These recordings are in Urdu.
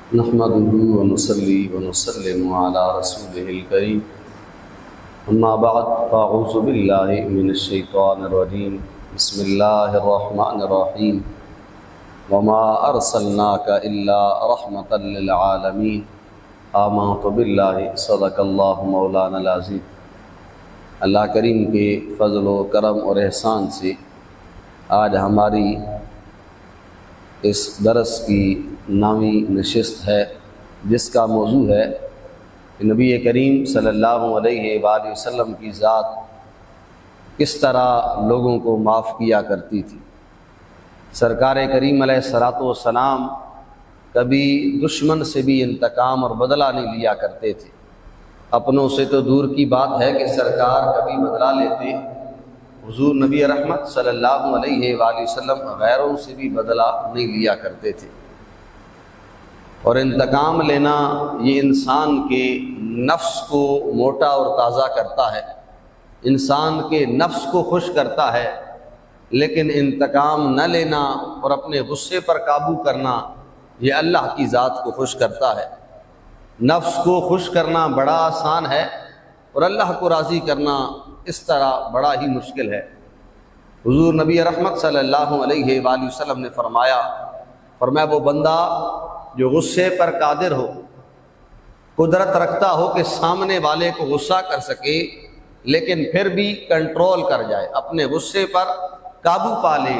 نحمده ونصلي ونسلم على رسوله الكريم اما بعد فاعوذ بالله من الشيطان الرجيم بسم الله الرحمن الرحيم وما ارسلناك الا رحمة للعالمين آمنت بالله صدق الله مولانا العظيم۔ اللہ کریم کے فضل و کرم اور احسان سے آج ہماری اس درس کی نامی نشست ہے جس کا موضوع ہے کہ نبی کریم صلی اللہ علیہ وآلہ وسلم کی ذات کس طرح لوگوں کو معاف کیا کرتی تھی۔ سرکار کریم علیہ الصلوۃ والسلام کبھی دشمن سے بھی انتقام اور بدلہ نہیں لیا کرتے تھے۔ اپنوں سے تو دور کی بات ہے کہ سرکار کبھی بدلہ لیتے، حضور نبی رحمت صلی اللہ علیہ وآلہ وسلم غیروں سے بھی بدلہ نہیں لیا کرتے تھے۔ اور انتقام لینا یہ انسان کے نفس کو موٹا اور تازہ کرتا ہے، انسان کے نفس کو خوش کرتا ہے، لیکن انتقام نہ لینا اور اپنے غصے پر قابو کرنا یہ اللہ کی ذات کو خوش کرتا ہے۔ نفس کو خوش کرنا بڑا آسان ہے اور اللہ کو راضی کرنا اس طرح بڑا ہی مشکل ہے۔ حضور نبی رحمت صلی اللہ علیہ وآلہ وسلم نے فرمایا وہ بندہ جو غصے پر قادر ہو، قدرت رکھتا ہو کہ سامنے والے کو غصہ کر سکے لیکن پھر بھی کنٹرول کر جائے، اپنے غصے پر قابو پا لے،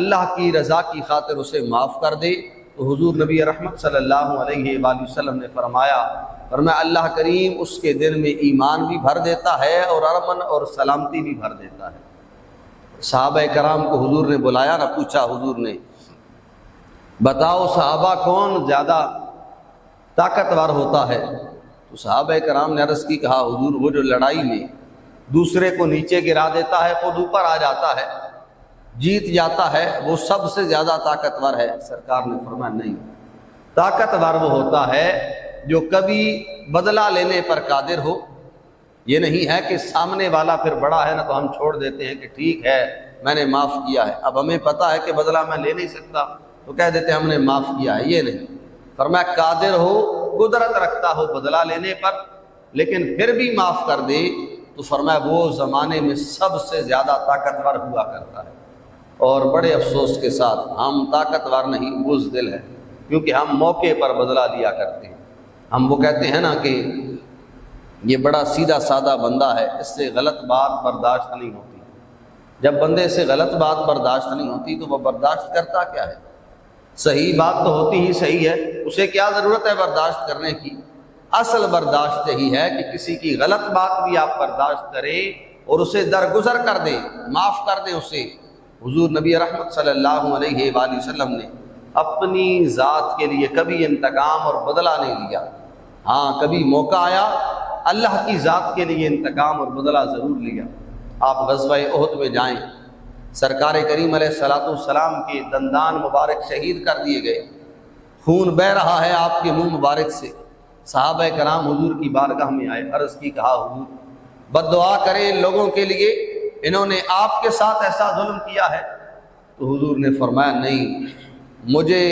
اللہ کی رضا کی خاطر اسے معاف کر دے، تو حضور نبی رحمت صلی اللہ علیہ وآلہ وسلم نے فرمایا اللہ کریم اس کے دل میں ایمان بھی بھر دیتا ہے اور امن اور سلامتی بھی بھر دیتا ہے۔ صحابہ کرام کو حضور نے بلایا نہ، پوچھا حضور نے بتاؤ صحابہ کون زیادہ طاقتور ہوتا ہے؟ تو صحابہ کرام نے عرض کی، کہا حضور وہ جو لڑائی میں دوسرے کو نیچے گرا دیتا ہے، خود اوپر آ جاتا ہے، جیت جاتا ہے، وہ سب سے زیادہ طاقتور ہے۔ سرکار نے فرمایا نہیں، طاقتور وہ ہوتا ہے جو کبھی بدلہ لینے پر قادر ہو۔ یہ نہیں ہے کہ سامنے والا پھر بڑا ہے نا تو ہم چھوڑ دیتے ہیں کہ ٹھیک ہے میں نے معاف کیا ہے، اب ہمیں پتہ ہے کہ بدلہ میں لے نہیں سکتا تو کہہ دیتے ہم نے معاف کیا ہے۔ یہ نہیں، فرمایا قادر ہو، قدرت رکھتا ہو بدلہ لینے پر لیکن پھر بھی معاف کر دے، تو فرمایا وہ زمانے میں سب سے زیادہ طاقتور ہوا کرتا ہے۔ اور بڑے افسوس کے ساتھ ہم طاقتور نہیں، بزدل ہے، کیونکہ ہم موقع پر بدلہ لیا کرتے ہیں۔ ہم وہ کہتے ہیں نا کہ یہ بڑا سیدھا سادہ بندہ ہے، اس سے غلط بات برداشت نہیں ہوتی۔ جب بندے سے غلط بات برداشت نہیں ہوتی تو وہ برداشت کرتا کیا ہے؟ صحیح بات تو ہوتی ہی صحیح ہے، اسے کیا ضرورت ہے برداشت کرنے کی؟ اصل برداشت یہی ہے کہ کسی کی غلط بات بھی آپ برداشت کریں اور اسے درگزر کر دیں، معاف کر دیں اسے۔ حضور نبی رحمت صلی اللہ علیہ وآلہ وسلم نے اپنی ذات کے لیے کبھی انتقام اور بدلہ نہیں لیا۔ ہاں کبھی موقع آیا اللہ کی ذات کے لیے انتقام اور بدلہ ضرور لیا۔ آپ غزوہ احد میں جائیں، سرکار کریم علیہ الصلوۃ والسلام کے دندان مبارک شہید کر دیے گئے، خون بہہ رہا ہے آپ کے منہ مبارک سے۔ صحابہ کرام حضور کی بارگاہ میں آئے، عرض کی، کہا حضور بد دعا کریں ان لوگوں کے لیے، انہوں نے آپ کے ساتھ ایسا ظلم کیا ہے۔ تو حضور نے فرمایا نہیں، مجھے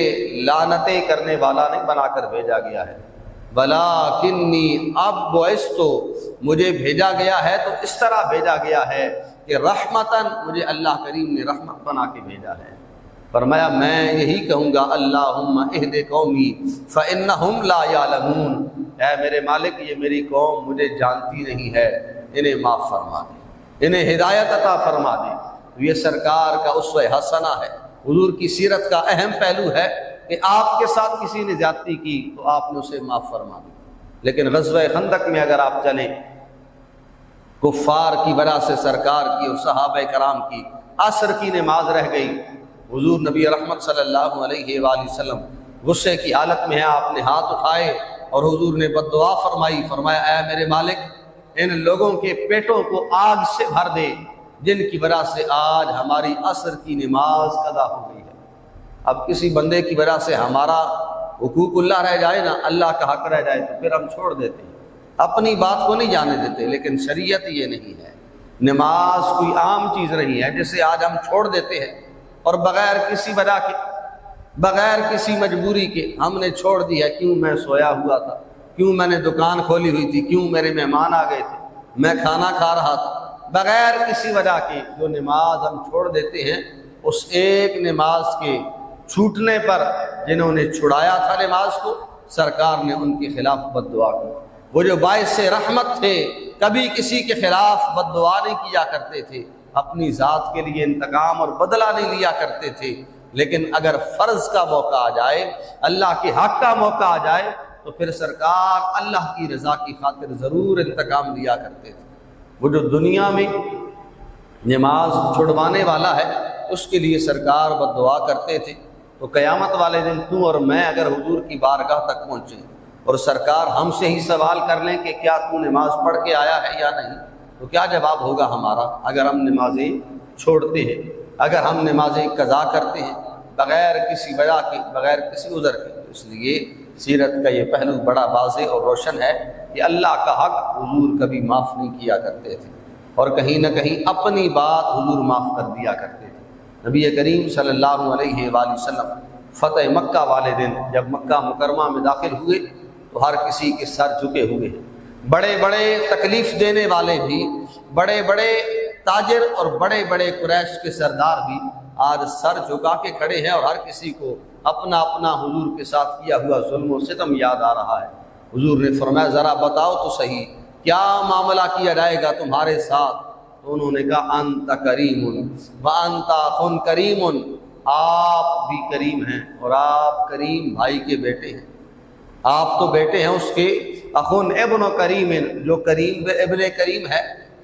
لعنتیں کرنے والا نہیں بنا کر بھیجا گیا ہے، ولیکنی اب بعثت، مجھے بھیجا گیا ہے تو اس طرح بھیجا گیا ہے کہ رحمتاً، مجھے اللہ کریم نے رحمت بنا کے بھیجا ہے۔ فرمایا میں یہی کہوں گا اللہم اہد قومی فانہم لا یعلمون، اے میرے مالک یہ میری قوم مجھے جانتی نہیں ہے، انہیں معاف فرما دے، انہیں ہدایت عطا فرما دے۔ یہ سرکار کا اسوہ حسنہ ہے، حضور کی سیرت کا اہم پہلو ہے کہ آپ کے ساتھ کسی نے زیادتی کی تو آپ نے اسے معاف فرما دی۔ لیکن غزوہ خندق میں اگر آپ چلیں، کفار کی وجہ سے سرکار کی اور صحابہ کرام کی عصر کی نماز رہ گئی، حضور نبی رحمت صلی اللہ علیہ وآلہ وسلم غصے کی حالت میں ہیں، آپ نے ہاتھ اٹھائے اور حضور نے بد دعا فرمائی، فرمایا اے میرے مالک ان لوگوں کے پیٹوں کو آگ سے بھر دے جن کی وجہ سے آج ہماری عصر کی نماز قضا ہو گئی ہے۔ اب کسی بندے کی وجہ سے ہمارا حقوق اللہ رہ جائے نا، اللہ کا حق رہ جائے تو پھر ہم چھوڑ دیتے ہیں، اپنی بات کو نہیں جانے دیتے۔ لیکن شریعت یہ نہیں ہے، نماز کوئی عام چیز نہیں ہے جسے آج ہم چھوڑ دیتے ہیں اور بغیر کسی وجہ کے بغیر کسی مجبوری کے ہم نے چھوڑ دی ہے۔ کیوں؟ میں سویا ہوا تھا، کیوں میں نے دکان کھولی ہوئی تھی، کیوں میرے مہمان آ گئے تھے، میں کھانا کھا رہا تھا، بغیر کسی وجہ کے جو نماز ہم چھوڑ دیتے ہیں، اس ایک نماز کے چھوٹنے پر جنہوں نے چھڑایا تھا نماز کو، سرکار نے ان کے خلاف بد دعا کی۔ وہ جو باعث رحمت تھے، کبھی کسی کے خلاف بد دعا نہیں کیا کرتے تھے، اپنی ذات کے لیے انتقام اور بدلہ نہیں لیا کرتے تھے، لیکن اگر فرض کا موقع آ جائے، اللہ کے حق کا موقع آ جائے، تو پھر سرکار اللہ کی رضا کی خاطر ضرور انتقام لیا کرتے تھے۔ وہ جو دنیا میں نماز چھڑوانے والا ہے، اس کے لیے سرکار بد دعا کرتے تھے، تو قیامت والے دن تو اور میں اگر حضور کی بارگاہ تک پہنچیں اور سرکار ہم سے ہی سوال کر لیں کہ کیا تو نماز پڑھ کے آیا ہے یا نہیں، تو کیا جواب ہوگا ہمارا؟ اگر ہم نمازیں چھوڑتے ہیں، اگر ہم نمازیں قضا کرتے ہیں بغیر کسی وجہ کے، بغیر کسی عذر کے۔ اس لیے سیرت کا یہ پہلو بڑا واضح اور روشن ہے کہ اللہ کا حق حضور کبھی معاف نہیں کیا کرتے تھے، اور کہیں نہ کہیں اپنی بات حضور معاف کر دیا کرتے تھے۔ نبی کریم صلی اللہ علیہ وآلہ وسلم فتح مکہ والے دن جب مکہ مکرمہ میں داخل ہوئے تو ہر کسی کے سر جھکے ہوئے ہیں۔ بڑے بڑے تکلیف دینے والے بھی، بڑے بڑے تاجر اور بڑے بڑے قریش کے سردار بھی آج سر جھکا کے کھڑے ہیں، اور ہر کسی کو اپنا اپنا حضور کے ساتھ کیا ہوا ظلم و ستم یاد آ رہا ہے۔ حضور نے فرمایا ذرا بتاؤ تو صحیح کیا معاملہ کیا جائے گا تمہارے ساتھ؟ تو انہوں نے کہا انت کریم وانت اخن کریم، آپ بھی کریم ہیں اور آپ کریم بھائی کے بیٹے ہیں، آپ تو بیٹے ہیں اس کے، اخن ابن کریم، جو کریم ابن کریم ہے،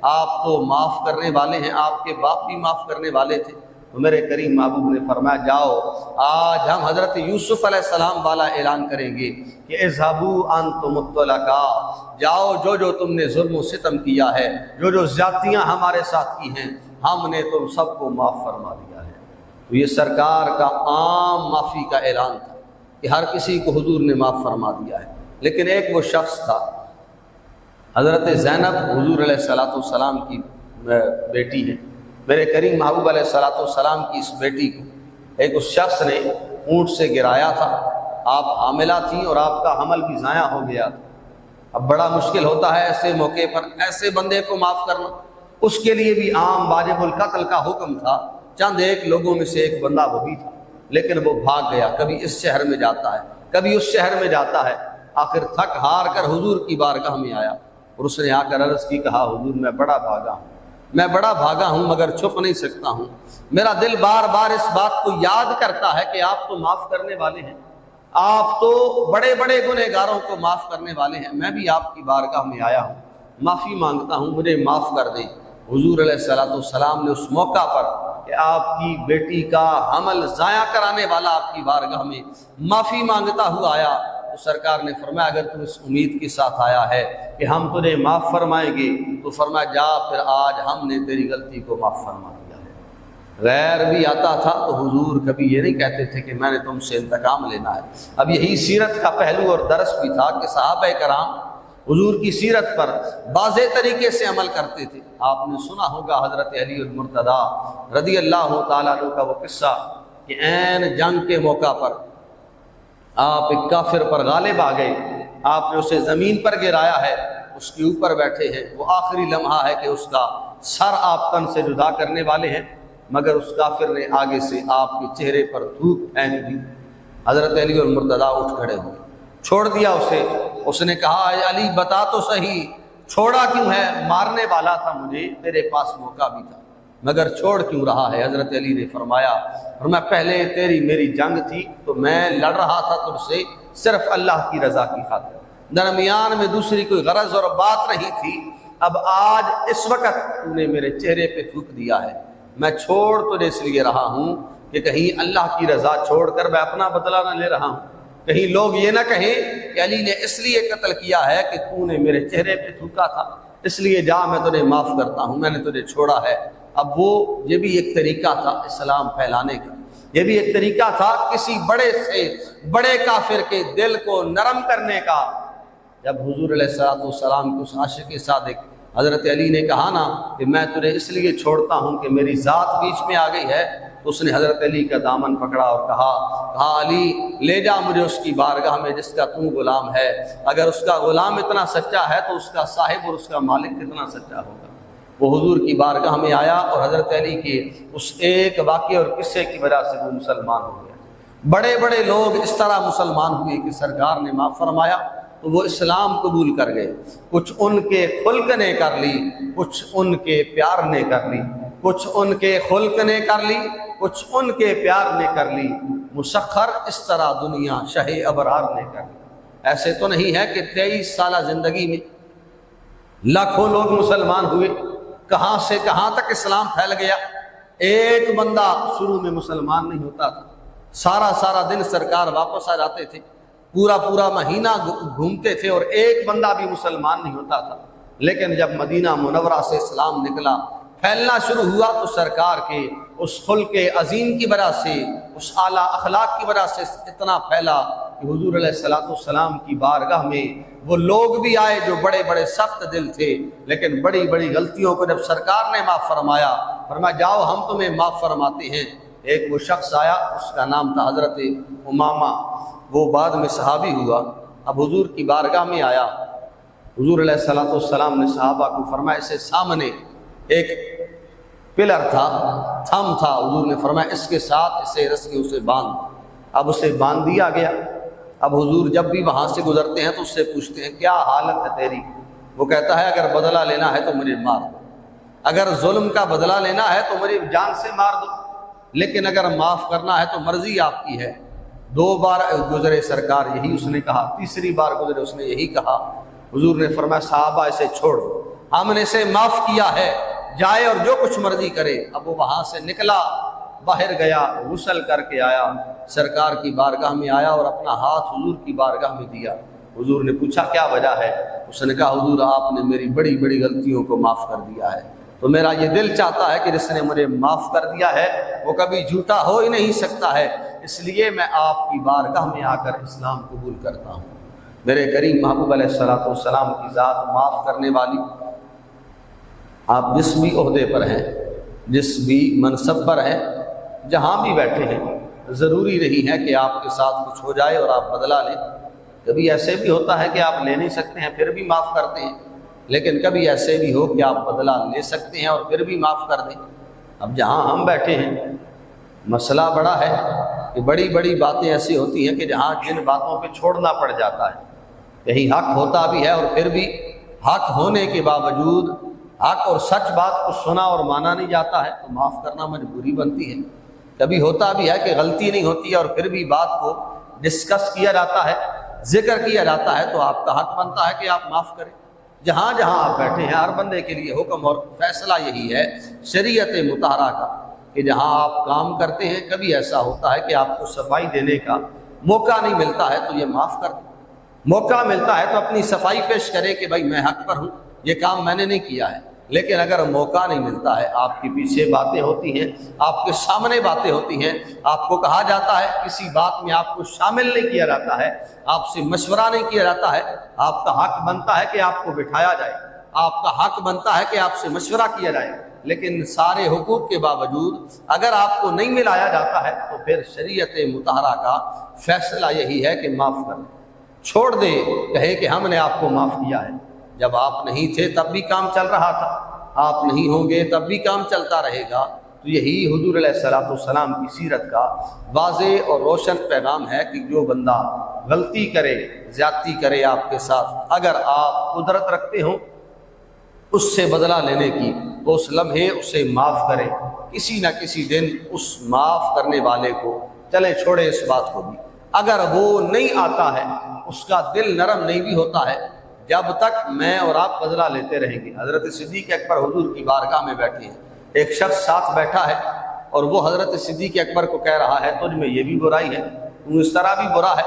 آپ تو معاف کرنے والے ہیں، آپ کے باپ بھی معاف کرنے والے تھے۔ تو میرے کریم محبوب نے فرمایا جاؤ، آج ہم حضرت یوسف علیہ السلام والا اعلان کریں گے کہ اذهبوا انتم الطلقاء، جاؤ جو جو تم نے ظلم و ستم کیا ہے، جو جو زیادتیاں ہمارے ساتھ کی ہیں، ہم نے تم سب کو معاف فرما دیا ہے۔ تو یہ سرکار کا عام معافی کا اعلان تھا کہ ہر کسی کو حضور نے معاف فرما دیا ہے۔ لیکن ایک وہ شخص تھا حضرت زینب، حضور علیہ السلام کی بیٹی ہے، میرے کریم محبوب علیہ السلام کی اس بیٹی کو ایک اس شخص نے اونٹ سے گرایا تھا، آپ حاملہ تھیں اور آپ کا حمل بھی ضائع ہو گیا تھا۔ اب بڑا مشکل ہوتا ہے ایسے موقع پر ایسے بندے کو معاف کرنا، اس کے لیے بھی عام واجب القتل کا حکم تھا۔ چند ایک لوگوں میں سے ایک بندہ وہ بھی تھا، لیکن وہ بھاگ گیا، کبھی اس شہر میں جاتا ہے کبھی اس شہر میں جاتا ہے، آخر تھک ہار کر حضور کی بارگاہ میں آیا، اور اس نے آ کر عرض کی، کہا حضور میں بڑا بھاگا ہوں مگر چھپ نہیں سکتا ہوں، میرا دل بار بار اس بات کو یاد کرتا ہے کہ آپ تو معاف کرنے والے ہیں، آپ تو بڑے بڑے گنہگاروں کو معاف کرنے والے ہیں، میں بھی آپ کی بارگاہ میں آیا ہوں، معافی مانگتا ہوں، مجھے معاف کر دیں۔ حضور علیہ السلام نے اس موقع پر کہ آپ کی بیٹی کا حمل ضائع کرانے والا آپ کی بارگاہ میں معافی مانگتا ہوا آیا، تو سرکار نے فرمایا اگر تم اس امید کے ساتھ آیا ہے کہ ہم تجھے معاف فرمائیں گے، تو فرمایا جا پھر آج ہم نے تیری غلطی کو معاف فرما دیا ہے۔ غیر بھی آتا تھا تو حضور کبھی یہ نہیں کہتے تھے کہ میں نے تم سے انتقام لینا ہے۔ اب یہی سیرت کا پہلو اور درس بھی تھا کہ صحابہ کرام حضور کی سیرت پر واضح طریقے سے عمل کرتے تھے۔ آپ نے سنا ہوگا حضرت علی المرتضیٰ رضی اللہ تعالیٰ عنہ کا وہ قصہ کہ عین جنگ کے موقع پر آپ ایک کافر پر غالب آ گئے، آپ نے اسے زمین پر گرایا ہے، اس کے اوپر بیٹھے ہیں، وہ آخری لمحہ ہے کہ اس کا سر آپ تن سے جدا کرنے والے ہیں، مگر اس کافر نے آگے سے آپ کے چہرے پر تھوک پھینک دی۔ حضرت علی المرتضیٰ اٹھ کھڑے ہوئے، چھوڑ دیا اسے۔ اس نے کہا اے علی بتا تو صحیح چھوڑا کیوں ہے؟ مارنے والا تھا مجھے، تیرے پاس موقع بھی تھا، مگر چھوڑ کیوں رہا ہے؟ حضرت علی نے فرمایا پہلے تیری میری جنگ تھی تو میں لڑ رہا تھا تجھ سے صرف اللہ کی رضا کی خاطر، درمیان میں دوسری کوئی غرض اور بات نہیں تھی، اب آج اس وقت تو نے میرے چہرے پہ تھوک دیا ہے، میں چھوڑ تجھے اس لیے رہا ہوں کہ کہیں اللہ کی رضا چھوڑ کر میں اپنا بدلہ نہ لے رہا ہوں، کہیں لوگ یہ نہ کہیں کہ علی نے اس لیے قتل کیا ہے کہ تو نے میرے چہرے پہ تھوکا تھا، اس لیے جا میں تجھے معاف کرتا ہوں، میں نے تجھے چھوڑا ہے۔ اب وہ یہ بھی ایک طریقہ تھا اسلام پھیلانے کا، یہ بھی ایک طریقہ تھا کسی بڑے سے بڑے کافر کے دل کو نرم کرنے کا۔ جب حضور علیہ السلام کے اس عاشق صادق حضرت علی نے کہا نا کہ میں تجھے اس لیے چھوڑتا ہوں کہ میری ذات بیچ میں آ گئی ہے، تو اس نے حضرت علی کا دامن پکڑا اور کہا علی لے جا مجھے اس کی بارگاہ میں جس کا تو غلام ہے، اگر اس کا غلام اتنا سچا ہے تو اس کا صاحب اور اس کا مالک کتنا سچا ہوگا۔ وہ حضور کی بارگاہ میں آیا اور حضرت علی کے اس ایک واقعے اور قصے کی وجہ سے وہ مسلمان ہو گیا۔ بڑے بڑے لوگ اس طرح مسلمان ہوئے کہ سرکار نے معاف فرمایا تو وہ اسلام قبول کر گئے، کچھ ان کے خلق نے کر لی، کچھ ان کے پیار نے کر لی، کچھ ان کے خلق نے کر لی، کچھ ان کے پیار نے کر لی، مسخر اس طرح دنیا شہ ابرار نے کر لی۔ ایسے تو نہیں ہے کہ 23 سالہ زندگی میں لاکھوں لوگ مسلمان ہوئے، کہاں سے کہاں تک اسلام پھیل گیا۔ ایک بندہ شروع میں مسلمان نہیں ہوتا تھا، سارا دن سرکار واپس آ جاتے تھے، پورا مہینہ گھومتے تھے اور ایک بندہ بھی مسلمان نہیں ہوتا تھا، لیکن جب مدینہ منورہ سے اسلام نکلا، پھیلنا شروع ہوا، تو سرکار کے اس خلق عظیم کی وجہ سے، اس اعلیٰ اخلاق کی وجہ سے اتنا پھیلا کہ حضور علیہ السلام کی بارگاہ میں وہ لوگ بھی آئے جو بڑے بڑے سخت دل تھے، لیکن بڑی بڑی غلطیوں کو جب سرکار نے معاف فرمایا جاؤ ہم تمہیں معاف فرماتے ہیں۔ ایک وہ شخص آیا، اس کا نام تھا حضرت امامہ، وہ بعد میں صحابی ہوا، اب حضور کی بارگاہ میں آیا۔ حضور علیہ السلام نے صحابہ کو فرمایا اسے سامنے ایک پلر تھا، تھم تھا، حضور نے فرمایا اس کے ساتھ اسے رسیوں سے باندھ۔ اب اسے باندھ دیا گیا۔ اب حضور جب بھی وہاں سے گزرتے ہیں تو اس سے پوچھتے ہیں کیا حالت ہے تیری؟ وہ کہتا ہے اگر بدلہ لینا ہے تو مجھے مار دو، اگر ظلم کا بدلہ لینا ہے تو مجھے جان سے مار دو، لیکن اگر معاف کرنا ہے تو مرضی آپ کی ہے۔ 2 بار گزرے سرکار یہی اس نے کہا، تیسری بار گزرے اس نے یہی کہا۔ حضور نے فرمایا صحابہ اسے چھوڑ دو، ہم نے اسے معاف کیا ہے، جائے اور جو کچھ مرضی کرے۔ اب وہ وہاں سے نکلا، باہر گیا، غسل کر کے آیا، سرکار کی بارگاہ میں آیا اور اپنا ہاتھ حضور کی بارگاہ میں دیا۔ حضور نے پوچھا کیا وجہ ہے؟ اس نے کہا حضور آپ نے میری بڑی بڑی غلطیوں کو معاف کر دیا ہے، تو میرا یہ دل چاہتا ہے کہ جس نے مجھے معاف کر دیا ہے وہ کبھی جھوٹا ہو ہی نہیں سکتا ہے، اس لیے میں آپ کی بارگاہ میں آ کر اسلام قبول کرتا ہوں۔ میرے کریم محبوب علیہ السلام کی ذات معاف کرنے والی، آپ جس بھی عہدے پر ہیں، جس بھی منصب پر ہیں، جہاں بھی بیٹھے ہیں، ضروری نہیں ہے کہ آپ کے ساتھ کچھ ہو جائے اور آپ بدلہ لیں۔ کبھی ایسے بھی ہوتا ہے کہ آپ لے نہیں سکتے ہیں پھر بھی معاف کرتے ہیں، لیکن کبھی ایسے بھی ہو کہ آپ بدلہ لے سکتے ہیں اور پھر بھی معاف کر دیں۔ اب جہاں ہم بیٹھے ہیں مسئلہ بڑا ہے کہ بڑی بڑی باتیں ایسی ہوتی ہیں کہ جہاں جن باتوں پہ چھوڑنا پڑ جاتا ہے، کہیں حق ہوتا بھی ہے اور پھر بھی حق ہونے کے باوجود حق اور سچ بات کو سنا اور مانا نہیں جاتا ہے تو معاف کرنا مجبوری بنتی ہے۔ کبھی ہوتا بھی ہے کہ غلطی نہیں ہوتی ہے اور پھر بھی بات کو ڈسکس کیا جاتا ہے، ذکر کیا جاتا ہے، تو آپ کا حق بنتا ہے کہ آپ معاف کریں۔ جہاں جہاں آپ بیٹھے ہیں ہر بندے کے لیے حکم اور فیصلہ یہی ہے شریعت مطہرہ کا کہ جہاں آپ کام کرتے ہیں کبھی ایسا ہوتا ہے کہ آپ کو صفائی دینے کا موقع نہیں ملتا ہے تو یہ معاف کر دیں، موقع ملتا ہے تو اپنی صفائی پیش کرے کہ بھائی میں حق پر ہوں، یہ کام میں نے نہیں کیا ہے۔ لیکن اگر موقع نہیں ملتا ہے، آپ کے پیچھے باتیں ہوتی ہیں، آپ کے سامنے باتیں ہوتی ہیں، آپ کو کہا جاتا ہے کسی بات میں آپ کو شامل نہیں کیا جاتا ہے، آپ سے مشورہ نہیں کیا جاتا ہے، آپ کا حق بنتا ہے کہ آپ کو بٹھایا جائے، آپ کا حق بنتا ہے کہ آپ سے مشورہ کیا جائے، لیکن سارے حقوق کے باوجود اگر آپ کو نہیں ملایا جاتا ہے تو پھر شریعت مطہرہ کا فیصلہ یہی ہے کہ معاف کر دیں، چھوڑ دے، کہے کہ ہم نے آپ کو معاف کیا ہے۔ جب آپ نہیں تھے تب بھی کام چل رہا تھا، آپ نہیں ہوں گے تب بھی کام چلتا رہے گا۔ تو یہی حضور علیہ السلام کی سیرت کا واضح اور روشن پیغام ہے کہ جو بندہ غلطی کرے، زیادتی کرے آپ کے ساتھ، اگر آپ قدرت رکھتے ہوں اس سے بدلہ لینے کی تو اس لمحے اسے معاف کریں، کسی نہ کسی دن اس معاف کرنے والے کو چلے چھوڑے اس بات کو بھی۔ اگر وہ نہیں آتا ہے، اس کا دل نرم نہیں بھی ہوتا ہے، جب تک میں اور آپ بدلہ لیتے رہیں گے۔ حضرت صدیق اکبر حضور کی بارگاہ میں بیٹھے ہیں، ایک شخص ساتھ بیٹھا ہے اور وہ حضرت صدیق اکبر کو کہہ رہا ہے تجھ میں یہ بھی برائی ہے، تو اس طرح بھی برا ہے۔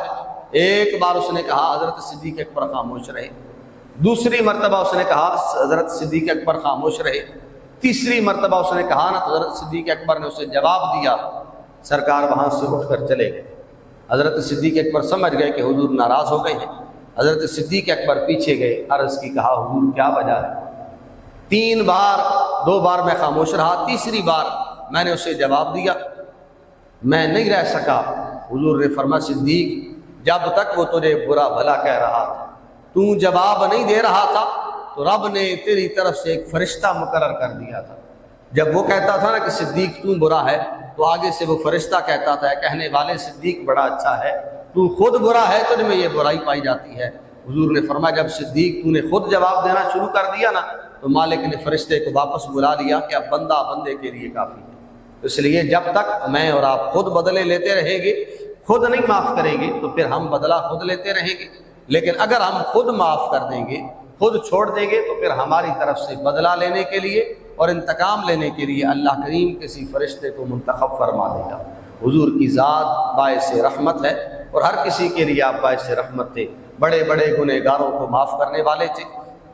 ایک بار اس نے کہا، حضرت صدیق اکبر خاموش رہے۔ دوسری مرتبہ اس نے کہا، حضرت صدیق اکبر خاموش رہے۔ تیسری مرتبہ اس نے کہا نا، تو حضرت صدیق اکبر نے اسے جواب دیا، سرکار وہاں سے اٹھ کر چلے گئے۔ حضرت صدیق اکبر سمجھ گئے کہ حضور ناراض ہو گئے ہیں۔ حضرت صدیق اکبر پیچھے گئے، عرض کی، کہا حضور کیا وجہ ہے؟ 3 بار، 2 بار میں خاموش رہا، تیسری بار میں نے اسے جواب دیا، میں نہیں رہ سکا۔ حضور نے فرمایا صدیق جب تک وہ تجھے برا بھلا کہہ رہا تھا، تو جواب نہیں دے رہا تھا، تو رب نے تیری طرف سے ایک فرشتہ مقرر کر دیا تھا۔ جب وہ کہتا تھا نا کہ صدیق تو برا ہے، تو آگے سے وہ فرشتہ کہتا تھا کہنے والے صدیق بڑا اچھا ہے، تو خود برا ہے، تجھ میں یہ برائی پائی جاتی ہے۔ حضور نے فرمایا جب صدیق تو نے خود جواب دینا شروع کر دیا نا، تو مالک نے فرشتے کو واپس بلا لیا کہ اب بندہ بندے کے لیے کافی ہے۔ اس لیے جب تک میں اور آپ خود بدلے لیتے رہیں گے، خود نہیں معاف کریں گے، تو پھر ہم بدلہ خود لیتے رہیں گے۔ لیکن اگر ہم خود معاف کر دیں گے، خود چھوڑ دیں گے، تو پھر ہماری طرف سے بدلہ لینے کے لیے اور انتقام لینے کے لیے اللہ کریم کسی فرشتے کو منتخب فرما دے گا۔ حضور کی ذات باعث رحمت ہے، اور ہر کسی کے لیے آپ باعث رحمت تھے، بڑے بڑے گنہگاروں کو معاف کرنے والے تھے۔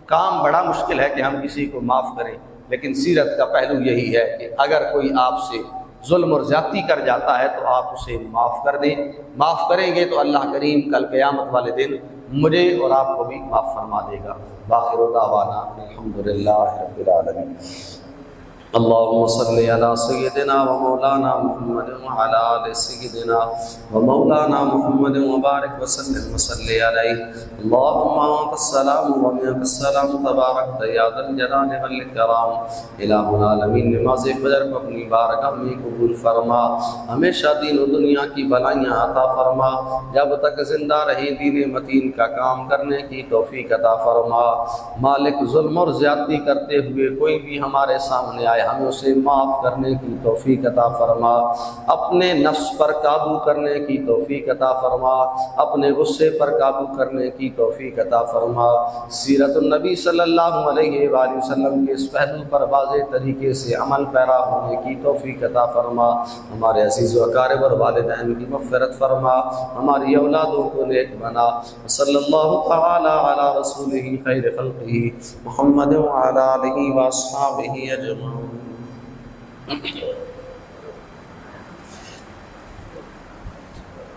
کام بڑا مشکل ہے کہ ہم کسی کو معاف کریں، لیکن سیرت کا پہلو یہی ہے کہ اگر کوئی آپ سے ظلم اور زیادتی کر جاتا ہے تو آپ اسے معاف کر دیں۔ معاف کریں گے تو اللہ کریم کل قیامت والے دن مجھے اور آپ کو بھی معاف فرما دے گا۔ باخر دعوانا الحمدللہ رب العالمین۔ اللهم صل على سيدنا ومولانا محمد وعلى آل سيدنا ومولانا محمد وبارك وسلم وصل عليه اللهم أنت السلام ومنك السلام تبارك يا ذا الجلال والإكرام۔ الہ العالمین نماز فجر کو اپنی بارگاہ میں قبول فرما، ہمیشہ دین و دنیا کی بلائیاں عطا فرما، جب تک زندہ رہی دین متین کا کام کرنے کی توفیق عطا فرما۔ مالک ظلم اور زیادتی کرتے ہوئے کوئی بھی ہمارے سامنے آئے، ہمیں اسے معاف کرنے کی توفیق عطا فرما، اپنے نفس پر قابو کرنے کی توفیق عطا فرما، اپنے غصے پر قابو کرنے کی توفیق عطا فرما، سیرت النبی صلی اللہ علیہ وآلہ وسلم کے اس پہلو پر واضح طریقے سے عمل پیرا ہونے کی توفیق عطا فرما، ہمارے عزیز و اقارب اور والدین کی مغفرت فرما، ہماری اولادوں کو نیک بنا۔ صلی اللہ تعالی علی رسولہ خیر خلقہ محمد وعلی آلہ واصحابہ اجمعین۔